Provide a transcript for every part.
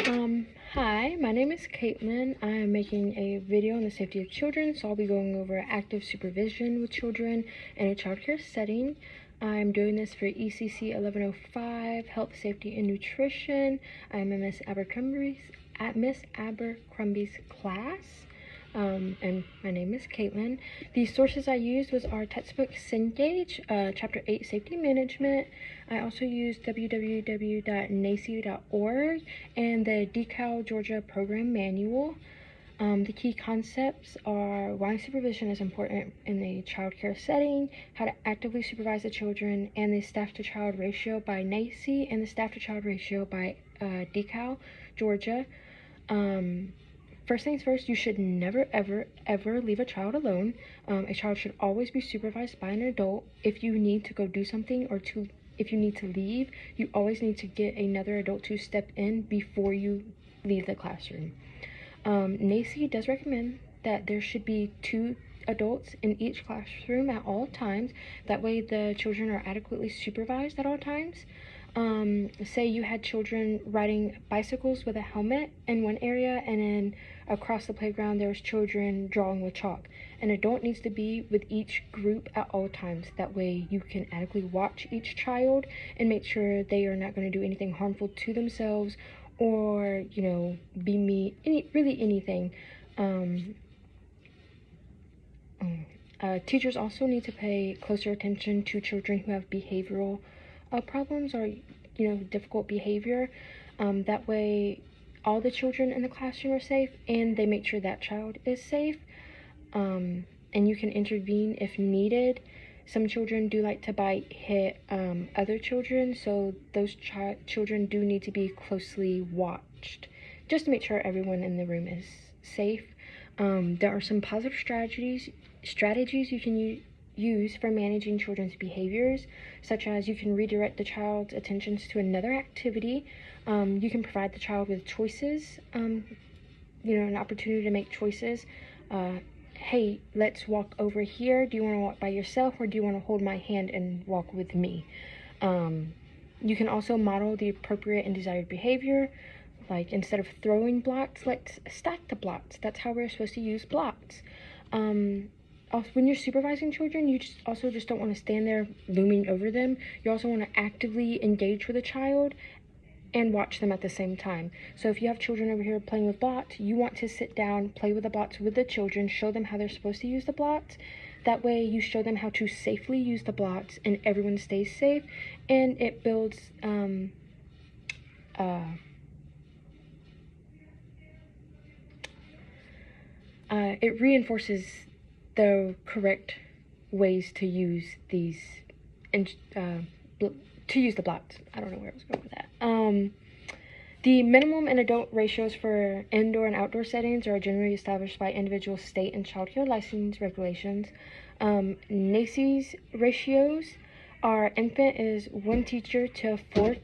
Hi, my name is Caitlin. I am making a video on the safety of children, so I'll be going over active supervision with children in a childcare setting. I'm doing this for ECCE 1105, Health, Safety, and Nutrition. I'm in Miss Abercrombie's class. And my name is Caitlin. The sources I used was our textbook Cengage, Chapter 8, Safety Management. I also used www.nace.org and the DeKalb, Georgia Program Manual. The key concepts are why supervision is important in the child care setting, how to actively supervise the children, and the staff-to-child ratio by NACE and the staff-to-child ratio by DeKalb, Georgia. First things first, you should never, ever leave a child alone. A child should always be supervised by an adult. If you need to go do something or if you need to leave, you always need to get another adult to step in before you leave the classroom. NACE does recommend that there should be 2 adults in each classroom at all times. That way the children are adequately supervised at all times. Say you had children riding bicycles with a helmet in one area, and then across the playground there was children drawing with chalk. An adult needs to be with each group at all times. That way you can adequately watch each child and make sure they are not going to do anything harmful to themselves or, be mean, really anything. Teachers also need to pay closer attention to children who have behavioral problems or difficult behavior. That way all the children in the classroom are safe and they make sure that child is safe, and you can intervene if needed. Some children do like to bite, hit other children, so those children do need to be closely watched just to make sure everyone in the room is safe. There are some positive strategies you can use for managing children's behaviors, such as you can redirect the child's attentions to another activity. You can provide the child with choices, an opportunity to make choices. Hey, let's walk over here. Do you want to walk by yourself, or do you want to hold my hand and walk with me? You can also model the appropriate and desired behavior. Like, instead of throwing blocks, let's stack the blocks. That's how we're supposed to use blocks. Also, when you're supervising children, you just don't want to stand there looming over them. You also want to actively engage with a child and watch them at the same time. So if you have children over here playing with blocks, you want to sit down, play with the blocks with the children, show them how they're supposed to use the blocks. That way you show them how to safely use the blocks and everyone stays safe, and it builds it reinforces the correct ways to use these and to use the blocks. I don't know where I was going with that. The minimum and adult ratios for indoor and outdoor settings are generally established by individual state and child care license regulations. NACE's ratios are: infant is 1 teacher to 4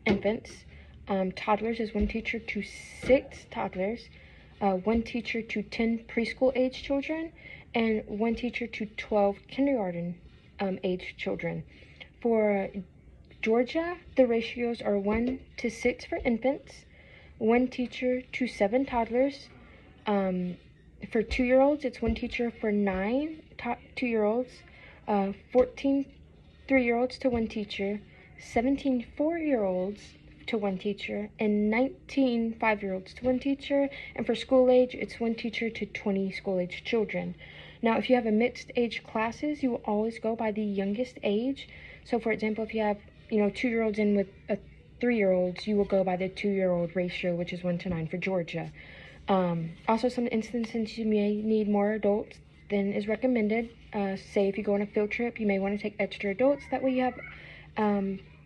infants. Toddlers is 1 teacher to 6 toddlers. 1 teacher to 10 preschool age children, and 1 teacher to 12 kindergarten age children. For Georgia, the ratios are 1 to 6 for infants, 1 teacher to 7 toddlers. For 2-year-olds, it's 1 teacher for 9 2-year-olds, 14 3-year-olds to 1 teacher, 17 4-year-olds to 1 teacher, and 19 5-year-olds to 1 teacher. And for school age, it's 1 teacher to 20 school age children. Now, if you have a mixed age classes, you will always go by the youngest age. So for example, if you have 2-year-olds in with a 3-year-olds, you will go by the 2-year-old ratio, which is 1 to 9 for Georgia. Also, some instances you may need more adults than is recommended. Say if you go on a field trip, you may want to take extra adults. That way you have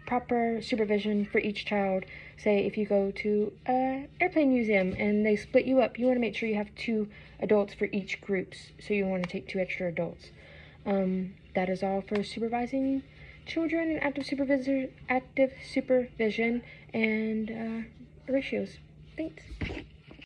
proper supervision for each child. Say if you go to an airplane museum and they split you up, you want to make sure you have 2 adults for each groups, so you want to take 2 extra adults. That is all for supervising children and active supervision and ratios. Thanks.